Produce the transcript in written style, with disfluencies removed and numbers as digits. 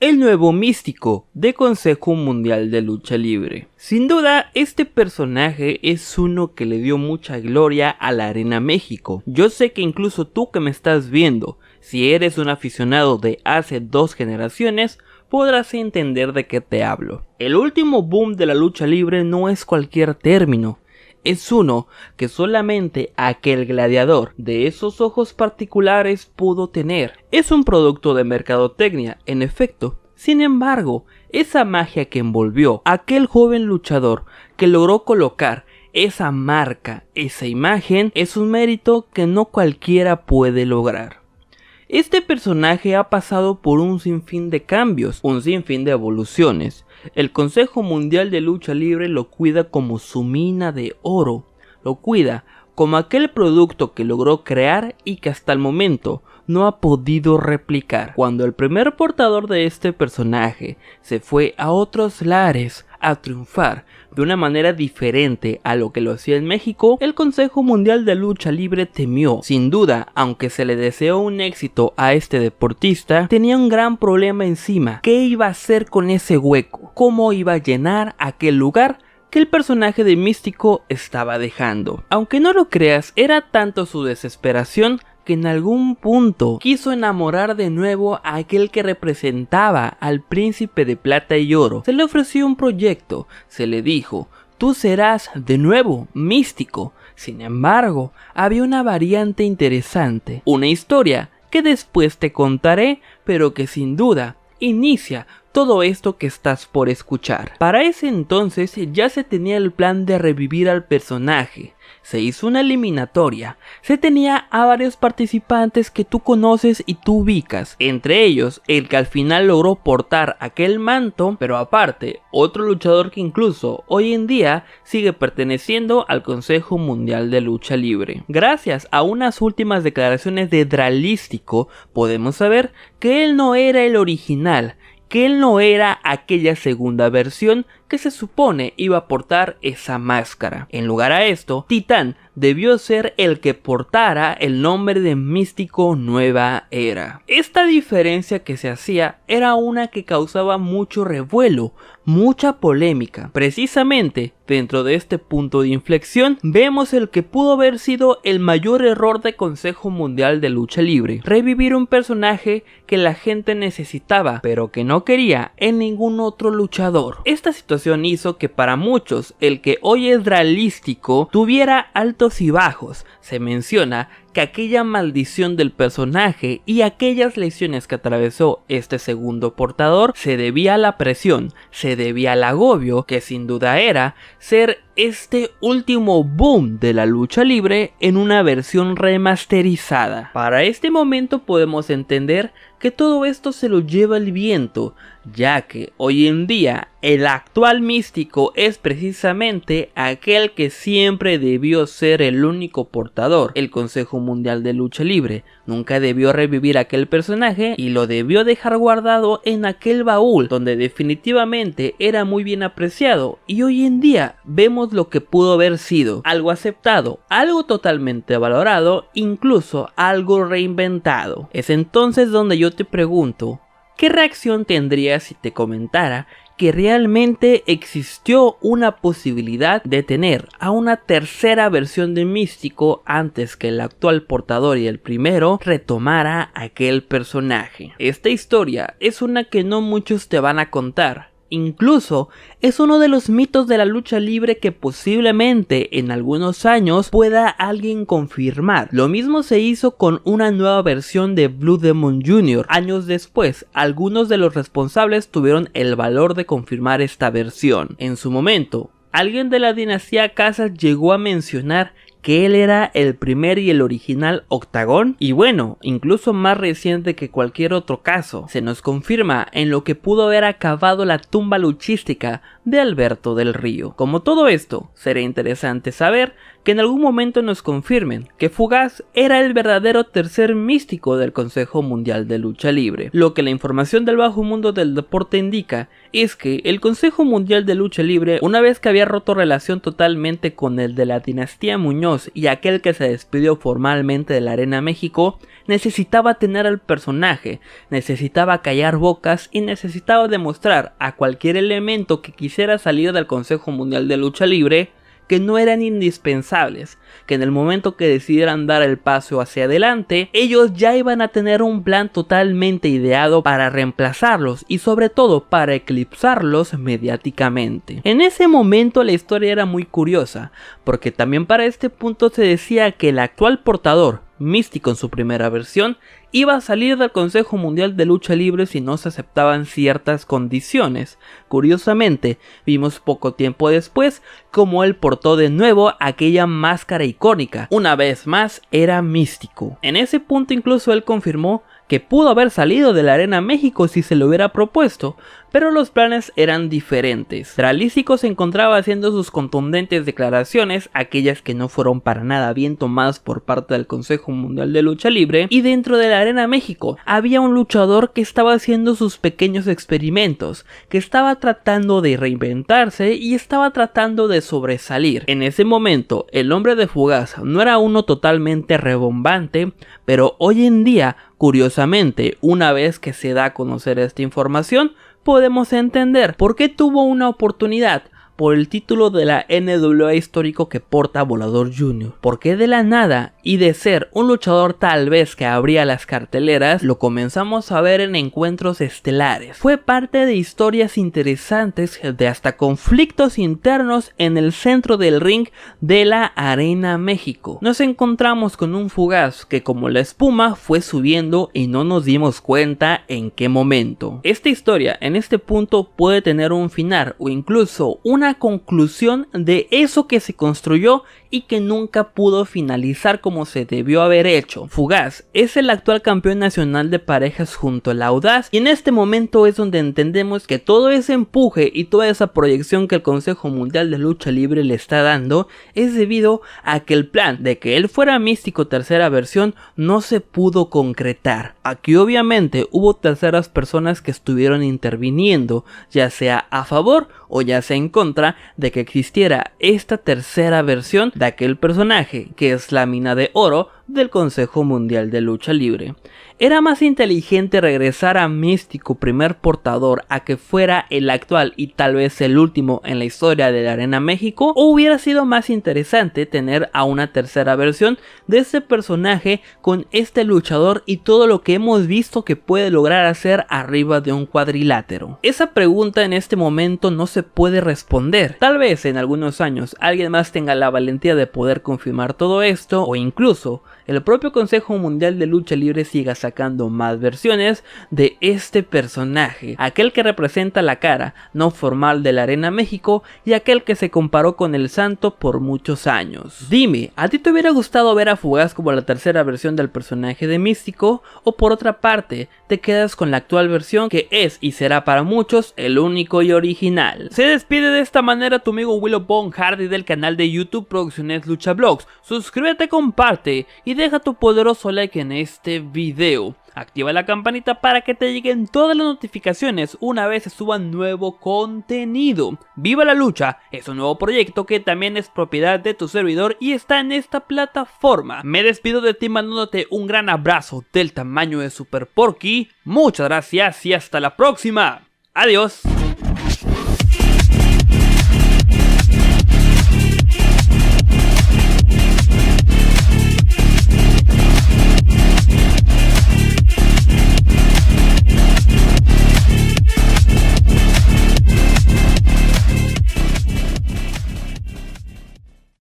el nuevo místico de Consejo Mundial de Lucha Libre. Sin duda, este personaje es uno que le dio mucha gloria a la Arena México. Yo sé que incluso tú que me estás viendo, si eres un aficionado de hace 2 generaciones, podrás entender de qué te hablo. El último boom de la lucha libre no es cualquier término. Es uno que solamente aquel gladiador de esos ojos particulares pudo tener. Es un producto de mercadotecnia, en efecto. Sin embargo, esa magia que envolvió a aquel joven luchador que logró colocar esa marca, esa imagen, es un mérito que no cualquiera puede lograr. Este personaje ha pasado por un sinfín de cambios, un sinfín de evoluciones. El Consejo Mundial de Lucha Libre lo cuida como su mina de oro, lo cuida como aquel producto que logró crear y que hasta el momento no ha podido replicar. Cuando el primer portador de este personaje se fue a otros lares a triunfar de una manera diferente a lo que lo hacía en México, el Consejo Mundial de Lucha Libre temió. Sin duda, aunque se le deseó un éxito a este deportista, tenía un gran problema encima. ¿Qué iba a hacer con ese hueco? ¿Cómo iba a llenar aquel lugar que el personaje de Místico estaba dejando? Aunque no lo creas, era tanto su desesperación que en algún punto quiso enamorar de nuevo a aquel que representaba al príncipe de plata y oro. Se le ofreció un proyecto, se le dijo: tú serás de nuevo Místico. Sin embargo, había una variante interesante, una historia que después te contaré, pero que sin duda inicia todo esto que estás por escuchar. Para ese entonces ya se tenía el plan de revivir al personaje. Se hizo una eliminatoria, se tenía a varios participantes que tú conoces y tú ubicas, entre ellos el que al final logró portar aquel manto, pero aparte otro luchador que incluso hoy en día sigue perteneciendo al Consejo Mundial de Lucha Libre. Gracias a unas últimas declaraciones de Dralístico podemos saber que él no era el original, que él no era aquella segunda versión que se supone iba a portar esa máscara. En lugar a esto, Titán debió ser el que portara el nombre de Místico Nueva Era. Esta diferencia que se hacía era una que causaba mucho revuelo, mucha polémica. Precisamente dentro de este punto de inflexión vemos el que pudo haber sido el mayor error de Consejo Mundial de Lucha Libre: revivir un personaje que la gente necesitaba pero que no quería en ningún otro luchador. Esta situación hizo que para muchos el que hoy es Dralístico tuviera altos y bajos. Se menciona que aquella maldición del personaje y aquellas lesiones que atravesó este segundo portador se debía a la presión, se debía al agobio que sin duda era ser este último boom de la lucha libre en una versión remasterizada. Para este momento podemos entender que todo esto se lo lleva el viento, ya que hoy en día el actual Místico es precisamente aquel que siempre debió ser el único portador. El Consejo Mundial de Lucha Libre nunca debió revivir aquel personaje y lo debió dejar guardado en aquel baúl donde definitivamente era muy bien apreciado, y hoy en día vemos lo que pudo haber sido: algo aceptado, algo totalmente valorado, incluso algo reinventado. Es entonces donde yo te pregunto: ¿qué reacción tendrías si te comentara que realmente existió una posibilidad de tener a una tercera versión de Místico antes que el actual portador y el primero retomara aquel personaje? Esta historia es una que no muchos te van a contar. Incluso es uno de los mitos de la lucha libre que posiblemente en algunos años pueda alguien confirmar. Lo mismo se hizo con una nueva versión de Blue Demon Jr. Años después, algunos de los responsables tuvieron el valor de confirmar esta versión. En su momento, alguien de la dinastía Casas llegó a mencionar que él era el primer y el original Octagón, y bueno, incluso más reciente que cualquier otro caso. Se nos confirma en lo que pudo haber acabado la tumba luchística de Alberto del Río. Como todo esto, será interesante saber que en algún momento nos confirmen que Fugaz era el verdadero tercer místico del Consejo Mundial de Lucha Libre. Lo que la información del bajo mundo del deporte indica es que el Consejo Mundial de Lucha Libre, una vez que había roto relación totalmente con el de la dinastía Muñoz Muñoz y aquel que se despidió formalmente de la Arena México necesitaba tener al personaje, necesitaba callar bocas y necesitaba demostrar a cualquier elemento que quisiera salir del Consejo Mundial de Lucha Libre que no eran indispensables, que en el momento que decidieran dar el paso hacia adelante, ellos ya iban a tener un plan totalmente ideado para reemplazarlos y sobre todo para eclipsarlos mediáticamente. En ese momento la historia era muy curiosa, porque también para este punto se decía que el actual portador, Místico en su primera versión, iba a salir del Consejo Mundial de Lucha Libre si no se aceptaban ciertas condiciones. Curiosamente, vimos poco tiempo después como él portó de nuevo aquella máscara icónica. Una vez más era Místico. En ese punto incluso él confirmó que pudo haber salido de la Arena México si se lo hubiera propuesto, pero los planes eran diferentes. Dralístico se encontraba haciendo sus contundentes declaraciones, aquellas que no fueron para nada bien tomadas por parte del Consejo Mundial de Lucha Libre, y dentro de la Arena México había un luchador que estaba haciendo sus pequeños experimentos, que estaba tratando de reinventarse y estaba tratando de sobresalir. En ese momento, el hombre de Fugaz no era uno totalmente rebombante, pero hoy en día, curiosamente, una vez que se da a conocer esta información, podemos entender por qué tuvo una oportunidad por el título de la NWA histórico que porta Volador Jr. Porque de la nada y de ser un luchador tal vez que abría las carteleras, lo comenzamos a ver en encuentros estelares. Fue parte de historias interesantes de hasta conflictos internos en el centro del ring de la Arena México. Nos encontramos con un Fugaz que como la espuma fue subiendo y no nos dimos cuenta en qué momento. Esta historia en este punto puede tener un final o incluso una conclusión de eso que se construyó y que nunca pudo finalizar como se debió haber hecho. Fugaz es el actual campeón nacional de parejas junto al Audaz, y en este momento es donde entendemos que todo ese empuje y toda esa proyección que el Consejo Mundial de Lucha Libre le está dando es debido a que el plan de que él fuera Místico tercera versión no se pudo concretar. Aquí obviamente hubo terceras personas que estuvieron interviniendo, ya sea a favor o ya sea en contra de que existiera esta tercera versión de aquel personaje que es la mina de oro del Consejo Mundial de Lucha Libre. Era más inteligente regresar a Místico primer portador a que fuera el actual y tal vez el último en la historia de la Arena México, o hubiera sido más interesante tener a una tercera versión de este personaje con este luchador y todo lo que hemos visto que puede lograr hacer arriba de un cuadrilátero. Esa pregunta en este momento no se puede responder. Tal vez en algunos años alguien más tenga la valentía de poder confirmar todo esto, o incluso el propio Consejo Mundial de Lucha Libre siga sacando más versiones de este personaje, aquel que representa la cara no formal de la Arena México y aquel que se comparó con el Santo por muchos años. Dime, ¿a ti te hubiera gustado ver a Fugaz como la tercera versión del personaje de Místico? ¿O por otra parte, te quedas con la actual versión que es y será para muchos el único y original? Se despide de esta manera tu amigo Willow Bone Hardy del canal de YouTube Producciones Lucha Blogs. Suscríbete, comparte y deja tu poderoso like en este video. Activa la campanita para que te lleguen todas las notificaciones una vez se suba nuevo contenido. Viva la Lucha es un nuevo proyecto que también es propiedad de tu servidor y está en esta plataforma. Me despido de ti mandándote un gran abrazo del tamaño de Super Porky. Muchas gracias y hasta la próxima. Adiós.